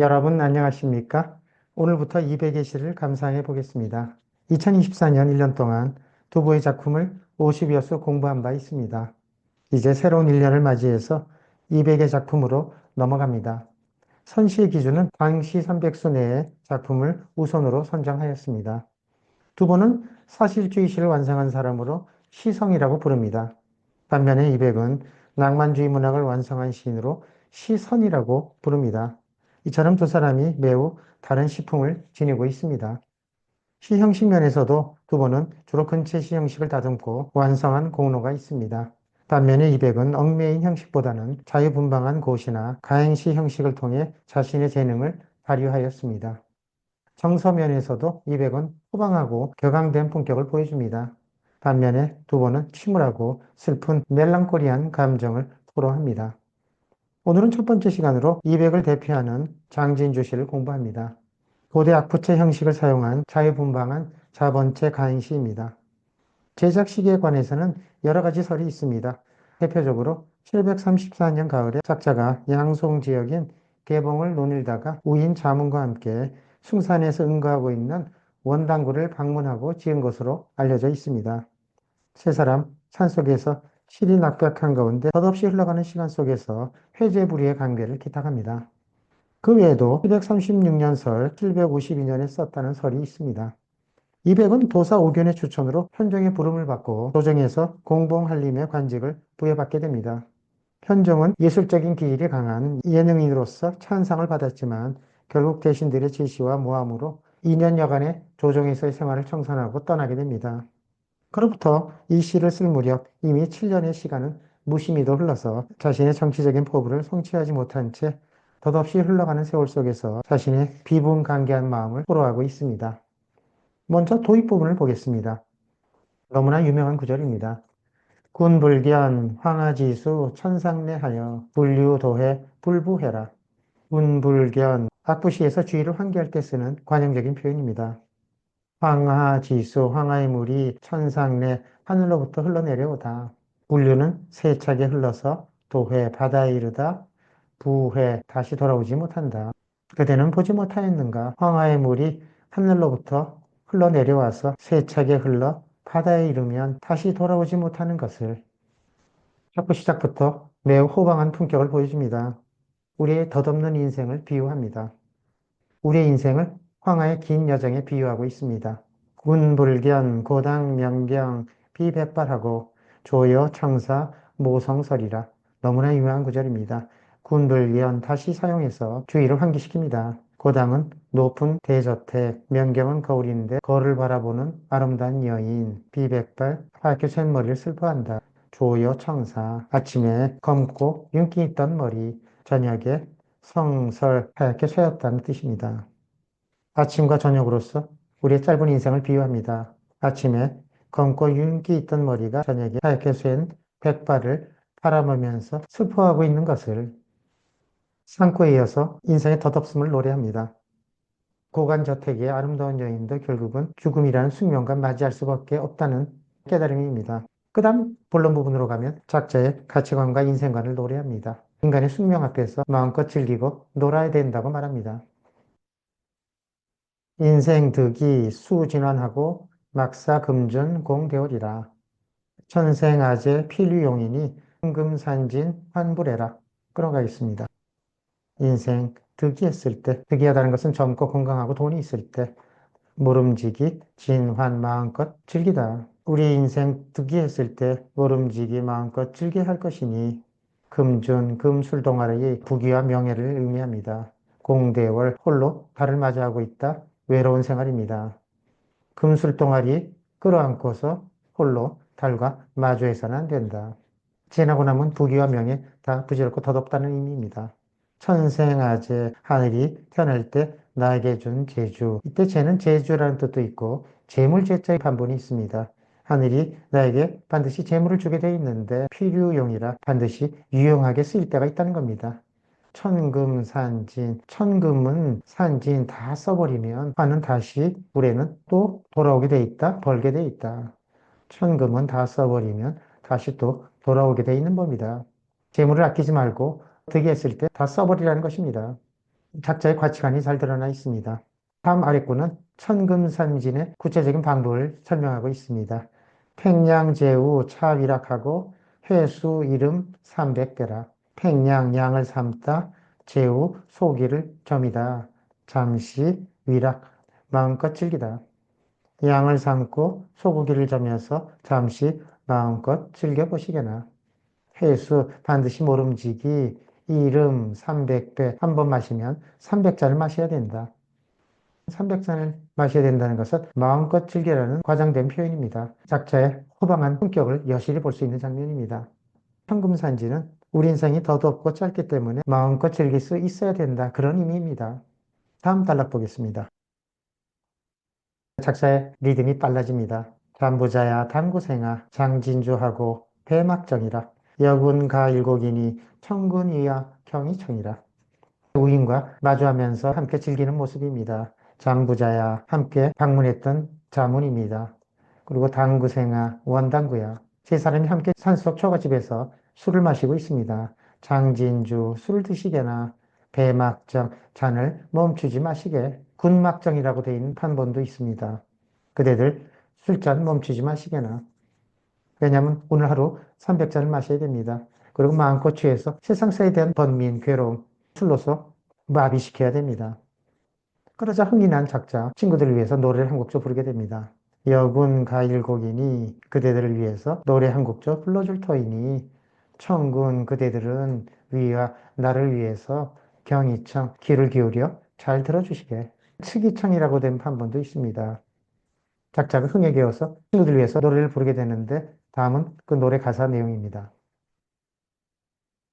여러분 안녕하십니까? 오늘부터 200의 시를 감상해 보겠습니다. 2024년 1년 동안 두부의 작품을 50여 수 공부한 바 있습니다. 이제 새로운 1년을 맞이해서 200의 작품으로 넘어갑니다. 선시의 기준은 당시 300수 내의 작품을 우선으로 선정하였습니다. 두부는 사실주의 시를 완성한 사람으로 시성이라고 부릅니다. 반면에 이백은 낭만주의 문학을 완성한 시인으로 시선이라고 부릅니다. 이처럼 두 사람이 매우 다른 시풍을 지니고 있습니다. 시 형식 면에서도 두부는 주로 근체 시 형식을 다듬고 완성한 공로가 있습니다. 반면에 이백은 얽매인 형식보다는 자유분방한 고시나 가행시 형식을 통해 자신의 재능을 발휘하였습니다. 정서면에서도 이백은 호방하고 격앙된 품격을 보여줍니다. 반면에 두부는 침울하고 슬픈 멜랑콜리한 감정을 토로합니다. 오늘은 첫 번째 시간으로 이백을 대표하는 장진주시를 공부합니다. 고대 악부체 형식을 사용한 자유분방한 자번체 가행시입니다. 제작 시기에 관해서는 여러 가지 설이 있습니다. 대표적으로 734년 가을에 작자가 양송 지역인 개봉을 논일다가 우인 자문과 함께 숭산에서 응거하고 있는 원당구를 방문하고 지은 것으로 알려져 있습니다. 세 사람 산속에서 실이 낙백한 가운데 덧없이 흘러가는 시간 속에서 회제불이의 관계를 기탁합니다. 그 외에도 736년 설, 752년에 썼다는 설이 있습니다. 이백은 도사 오견의 추천으로 현종의 부름을 받고 조정에서 공봉한림의 관직을 부여받게 됩니다. 현종은 예술적인 기질이 강한 예능인으로서 찬상을 받았지만 결국 대신들의 지시와 모함으로 2년여간의 조정에서의 생활을 청산하고 떠나게 됩니다. 그로부터 이 시를 쓸 무렵 이미 7년의 시간은 무심히도 흘러서 자신의 정치적인 포부를 성취하지 못한 채 덧없이 흘러가는 세월 속에서 자신의 비분간개한 마음을 토로하고 있습니다. 먼저 도입 부분을 보겠습니다. 너무나 유명한 구절입니다. 군불견 황하지수 천상내하여 불유도해 불부해라. 군불견 악부시에서 주의를 환기할 때 쓰는 관용적인 표현입니다. 황하지수 황하의 물이 천상내 하늘로부터 흘러내려오다. 불류는 세차게 흘러서 도회 바다에 이르다. 부회 다시 돌아오지 못한다. 그대는 보지 못하였는가? 황하의 물이 하늘로부터 흘러내려와서 세차게 흘러 바다에 이르면 다시 돌아오지 못하는 것을. 자꾸 시작부터 매우 호방한 품격을 보여줍니다. 우리의 덧없는 인생을 비유합니다. 우리의 인생을 황하의 긴 여정에 비유하고 있습니다. 군불견 고당 명경 비백발하고 조여 청사 모성설이라. 너무나 유명한 구절입니다. 군불견 다시 사용해서 주의를 환기시킵니다. 고당은 높은 대저택, 명경은 거울인데 거울을 바라보는 아름다운 여인, 비백발 하얗게 쇳 머리를 슬퍼한다. 조여 청사 아침에 검고 윤기 있던 머리, 저녁에 성설 하얗게 쇠었다는 뜻입니다. 아침과 저녁으로서 우리의 짧은 인생을 비유합니다. 아침에 검고 윤기 있던 머리가 저녁에 하얗게 쇠인 백발을 바라보면서 슬퍼하고 있는 것을. 산고에 이어서 인생의 덧없음을 노래합니다. 고관저택의 아름다운 여인도 결국은 죽음이라는 숙명과 맞이할 수밖에 없다는 깨달음입니다. 그 다음 본론 부분으로 가면 작자의 가치관과 인생관을 노래합니다. 인간의 숙명 앞에서 마음껏 즐기고 놀아야 된다고 말합니다. 인생 득이 수진환하고 막사 금준 공대월이라. 천생아재 필유용이니 흥금산진 환불해라. 끌어가겠습니다. 인생 득이했을 때, 득이하다는 것은 젊고 건강하고 돈이 있을 때, 모름지기, 진환 마음껏 즐기다. 우리 인생 득이했을 때 모름지기 마음껏 즐겨야 할 것이니 금준, 금술동아리의 부귀와 명예를 의미합니다. 공대월, 홀로 달을 맞이하고 있다. 외로운 생활입니다. 금술동아리 끌어안고서 홀로 달과 마주해서는 안 된다. 지나고 나면 부귀와 명예 다 부질없고 덧없다는 의미입니다. 천생아재, 하늘이 태어날 때 나에게 준 재주. 이때 재는 재주라는 뜻도 있고 재물재자의 반본이 있습니다. 하늘이 나에게 반드시 재물을 주게 돼 있는데 필유용이라 반드시 유용하게 쓰일 때가 있다는 겁니다. 천금산진, 천금은 산진 다 써버리면 화는 다시 불에는 또 돌아오게 돼 있다, 벌게 돼 있다. 천금은 다 써버리면 다시 또 돌아오게 돼 있는 법이다. 재물을 아끼지 말고 득이 했을 때 다 써버리라는 것입니다. 작자의 가치관이 잘 드러나 있습니다. 다음 아래구는 천금산진의 구체적인 방법을 설명하고 있습니다. 팽량제우 차위락하고 회수 이름 300개라. 팽량 양을 삶다. 제우 소기를 점이다. 잠시 위락 마음껏 즐기다. 양을 삶고 소고기를 점여서 잠시 마음껏 즐겨보시게나. 회수 반드시 모름지기 이름 300배 한 번 마시면 300잔을 마셔야 된다. 300잔을 마셔야 된다는 것은 마음껏 즐기라는 과장된 표현입니다. 작자의 호방한 품격을 여실히 볼 수 있는 장면입니다. 현금산지는 우리 인생이 더덥고 짧기 때문에 마음껏 즐길 수 있어야 된다. 그런 의미입니다. 다음 단락 보겠습니다. 작사의 리듬이 빨라집니다. 잠부자야 당구생아 장진주하고 배막정이라 여군가 일곡이니 청군이야 경이청이라 우인과 마주하면서 함께 즐기는 모습입니다. 잠부자야 함께 방문했던 자문입니다. 그리고 당구생아 원당구야 세 사람이 함께 산속 초가집에서 술을 마시고 있습니다. 장진주 술 드시게나 배막정 잔을 멈추지 마시게 군막정이라고 되어 있는 판본도 있습니다. 그대들 술잔 멈추지 마시게나 왜냐하면 오늘 하루 300잔을 마셔야 됩니다. 그리고 마음껏 취해서 세상사에 대한 번민, 괴로움, 술로서 마비시켜야 됩니다. 그러자 흥이 난 작자, 친구들을 위해서 노래를 한 곡조 부르게 됩니다. 여군 가일곡이니 그대들을 위해서 노래 한 곡조 불러줄 터이니 청군 그대들은 위와 나를 위해서 경이청 귀를 기울여 잘 들어주시게 측이청이라고 된 판본도 있습니다. 작자가 흥에 겨워서 친구들 위해서 노래를 부르게 되는데 다음은 그 노래 가사 내용입니다.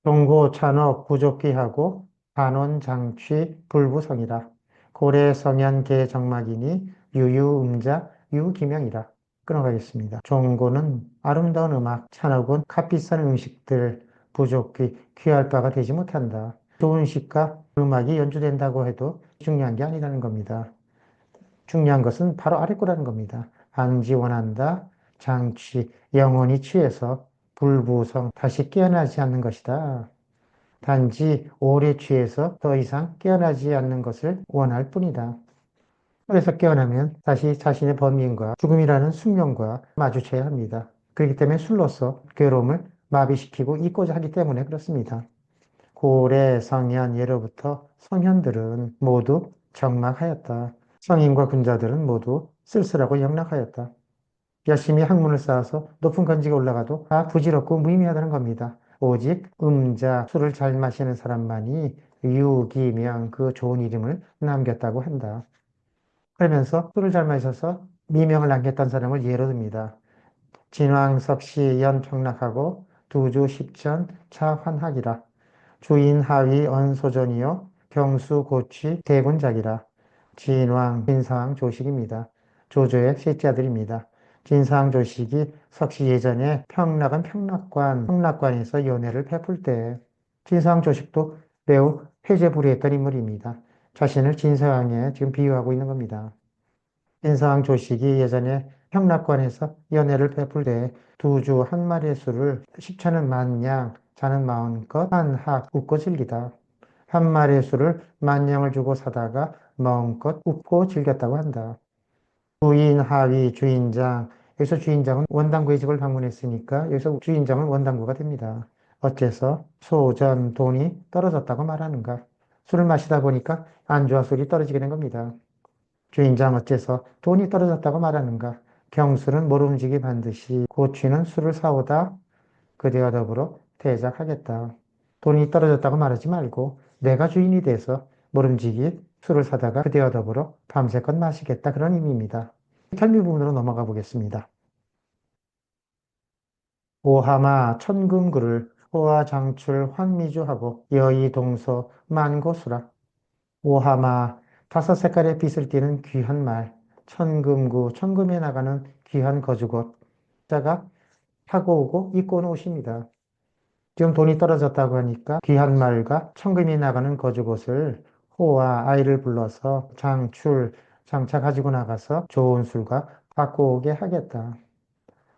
종고 찬업 구족기하고 단원장취 불부성이라 고래성현 개정막이니 유유음자 유기명이라 끊어가겠습니다. 종고는 아름다운 음악, 찬업은 값비싼 음식들, 부족기, 귀할 바가 되지 못한다. 좋은 시가 음악이 연주된다고 해도 중요한 게 아니라는 겁니다. 중요한 것은 바로 아래 거라는 겁니다. 안지 원한다, 장취, 영원히 취해서 불부성, 다시 깨어나지 않는 것이다. 단지 오래 취해서 더 이상 깨어나지 않는 것을 원할 뿐이다. 그래서 깨어나면 다시 자신의 번민과 죽음이라는 숙명과 마주쳐야 합니다. 그렇기 때문에 술로서 괴로움을 마비시키고 잊고자 하기 때문에 그렇습니다. 고래, 성현, 예로부터 성현들은 모두 적막하였다. 성인과 군자들은 모두 쓸쓸하고 영락하였다. 열심히 학문을 쌓아서 높은 건지가 올라가도 다 부질없고 무의미하다는 겁니다. 오직 음자, 술을 잘 마시는 사람만이 유기명, 그 좋은 이름을 남겼다고 한다. 그러면서 술을 잘 마셔서 미명을 남겼다는 사람을 예로 듭니다. 진왕석시 연평락하고 두주 십전 차환학이라 주인 하위 언소전이요 경수 고취 대군작이라 진왕 진상 조식입니다. 조조의 셋째 아들입니다. 진상 조식이 석시 예전에 평락은 평락관에서 연애를 베풀 때 진상 조식도 매우 회제불이했던 인물입니다. 자신을 진서왕에 지금 비유하고 있는 겁니다. 진상 조식이 예전에 평락관에서 연애를 베풀 때 두 주 한 마리의 술을 십차는 만냥 자는 마음껏 한학 웃고 즐기다. 한 마리의 술을 만냥을 주고 사다가 마음껏 웃고 즐겼다고 한다. 주인, 하위, 주인장. 여기서 주인장은 원당구의 집을 방문했으니까 여기서 주인장은 원당구가 됩니다. 어째서 소전, 돈이 떨어졌다고 말하는가? 술을 마시다 보니까 안주와 술이 떨어지게 된 겁니다. 주인장 어째서 돈이 떨어졌다고 말하는가? 경술은 모름지기 반드시 고취는 술을 사오다 그대와 더불어 대작하겠다. 돈이 떨어졌다고 말하지 말고 내가 주인이 돼서 모름지기 술을 사다가 그대와 더불어 밤새껏 마시겠다. 그런 의미입니다. 결미 부분으로 넘어가 보겠습니다. 오하마 천금구를 호화장출 환미주하고 여의동서 만고수라 오하마 다섯 색깔의 빛을 띠는 귀한 말 천금구 천금에 나가는 귀한 거주곳 자가 타고 오고 입고 온 옷입니다. 지금 돈이 떨어졌다고 하니까 귀한 말과 천금이 나가는 거주곳을 호와 아이를 불러서 장차 가지고 나가서 좋은 술과 갖고 오게 하겠다.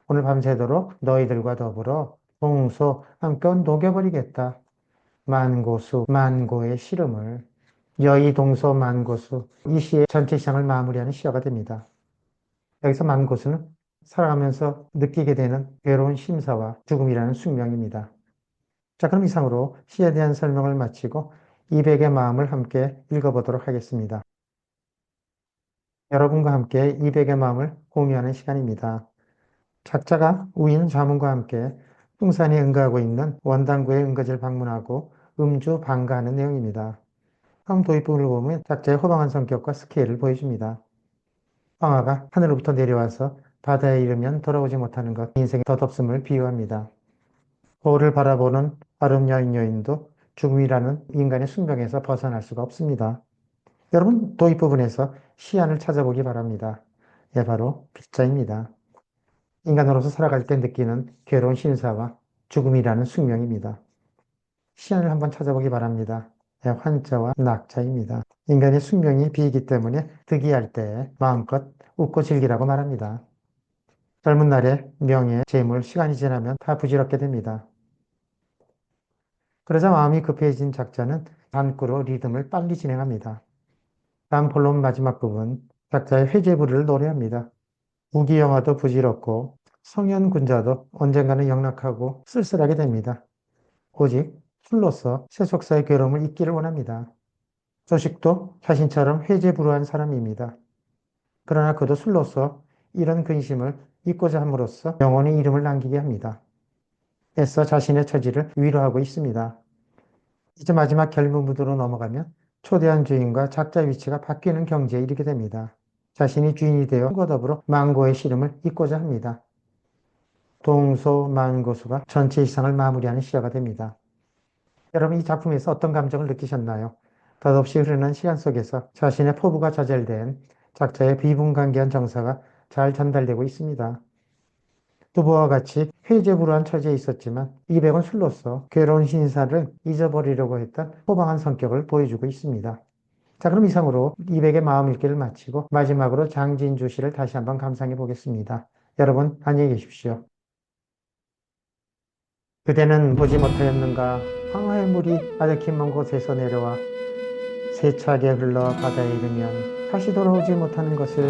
오늘 밤새도록 너희들과 더불어 동소 한껏 녹여버리겠다. 만고수, 만고의 시름을. 여의동서 만고수, 이 시의 전체 시장을 마무리하는 시어가 됩니다. 여기서 만고수는 살아가면서 느끼게 되는 괴로운 심사와 죽음이라는 숙명입니다. 자, 그럼 이상으로 시에 대한 설명을 마치고 200의 마음을 함께 읽어보도록 하겠습니다. 여러분과 함께 200의 마음을 공유하는 시간입니다. 작자가 우인 자문과 함께 풍산에 응가하고 있는 원당구의 응거지를 방문하고 음주 방가하는 내용입니다. 다음 도입부분을 보면 작자의 호방한 성격과 스케일을 보여줍니다. 황하가 하늘로부터 내려와서 바다에 이르면 돌아오지 못하는 것, 인생의 덧없음을 비유합니다. 거울을 바라보는 아름 여인도 죽음이라는 인간의 숙명에서 벗어날 수가 없습니다. 여러분, 도입 부분에서 시안을 찾아보기 바랍니다. 예, 바로 빗자입니다. 인간으로서 살아갈 때 느끼는 괴로운 신사와 죽음이라는 숙명입니다. 시안을 한번 찾아보기 바랍니다. 예, 환자와 낙자입니다. 인간의 숙명이 비이기 때문에 득이할 때 마음껏 웃고 즐기라고 말합니다. 젊은 날에 명예, 재물, 시간이 지나면 다 부질없게 됩니다. 그러자 마음이 급해진 작자는 단꾸로 리듬을 빨리 진행합니다. 다음 본론 마지막 부분, 작자의 회제부를 노래합니다. 우기영화도 부질없고 성현군자도 언젠가는 영락하고 쓸쓸하게 됩니다. 오직 술로서 세속사의 괴로움을 잊기를 원합니다. 조식도 자신처럼 회제불허한 사람입니다. 그러나 그도 술로서 이런 근심을 잊고자 함으로써 영원히 이름을 남기게 합니다. 애써 자신의 처지를 위로하고 있습니다. 이제 마지막 결무부두로 넘어가면 초대한 주인과 작자 위치가 바뀌는 경지에 이르게 됩니다. 자신이 주인이 되어 과 더불어 망고의 시름을 잊고자 합니다. 동소 만고수가 전체 이상을 마무리하는 시어가 됩니다. 여러분, 이 작품에서 어떤 감정을 느끼셨나요? 덧없이 흐르는 시간 속에서 자신의 포부가 좌절된 작자의 비분간계한 정서가 잘 전달되고 있습니다. 두부와 같이 회제불허한 처지에 있었지만 이백은 술로서 괴로운 신사를 잊어버리려고 했던 호방한 성격을 보여주고 있습니다. 자, 그럼 이상으로 200의 마음 읽기를 마치고 마지막으로 장진주 시를 다시 한번 감상해 보겠습니다. 여러분, 안녕히 계십시오. 그대는 보지 못하였는가? 황하의 물이 아득히 먼 곳에서 내려와 세차게 흘러 바다에 이르면 다시 돌아오지 못하는 것을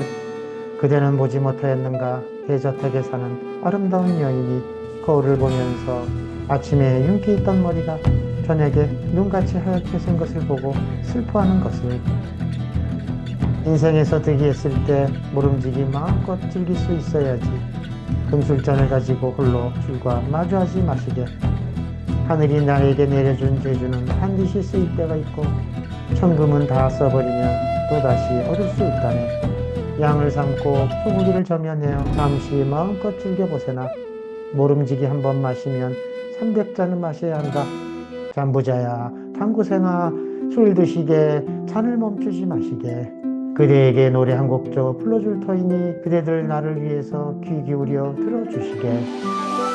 그대는 보지 못하였는가? 대저택에 사는 아름다운 여인이 거울을 보면서 아침에 윤기 있던 머리가 저녁에 눈같이 하얗게 생 것을 보고 슬퍼하는 것을. 인생에서 득이했을 때 모름지기 마음껏 즐길 수 있어야지. 금술잔을 가지고 홀로 술과 마주하지 마시게. 하늘이 나에게 내려준 재주는 반드시 쓰일 때가 있고 천금은 다 써버리면 또다시 얻을 수 있다네. 양을 삶고 소고기를 저면해요. 잠시 마음껏 즐겨보세나. 모름지기 한 번 마시면 300잔은 마셔야 한다. 잠부자야, 당구생아, 술 드시게, 잔을 멈추지 마시게. 그대에게 노래 한 곡 줘 불러줄 터이니 그대들 나를 위해서 귀 기울여 들어주시게.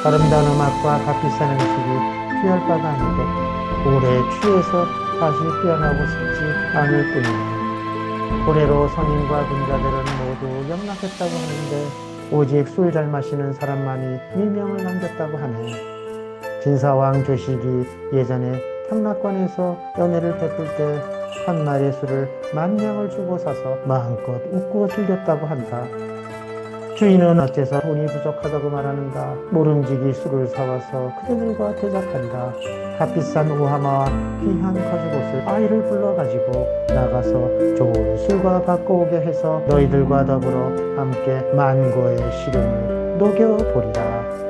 아름다운 음악과 값비싼 음식이 피할 바가 아니고 오래 취해서 다시 깨어나고 싶지 않을 뿐이네. 고래로 성인과 군자들은 모두 영락했다고 하는데 오직 술 잘 마시는 사람만이 밀명을 남겼다고 하네. 진사왕 조식이 예전에 탐락관에서 연회를 베풀 때 한 마리의 술을 10,000냥을 주고 사서 마음껏 웃고 즐겼다고 한다. 주인은 어째서 돈이 부족하다고 말하는가? 모름지기 술을 사와서 그대들과 대작한다. 값비싼 오하마와 귀한 거주옷을 아이를 불러가지고 나가서 좋은 술과 받고 오게 해서 너희들과 더불어 함께 만고의 시름을 녹여보리라.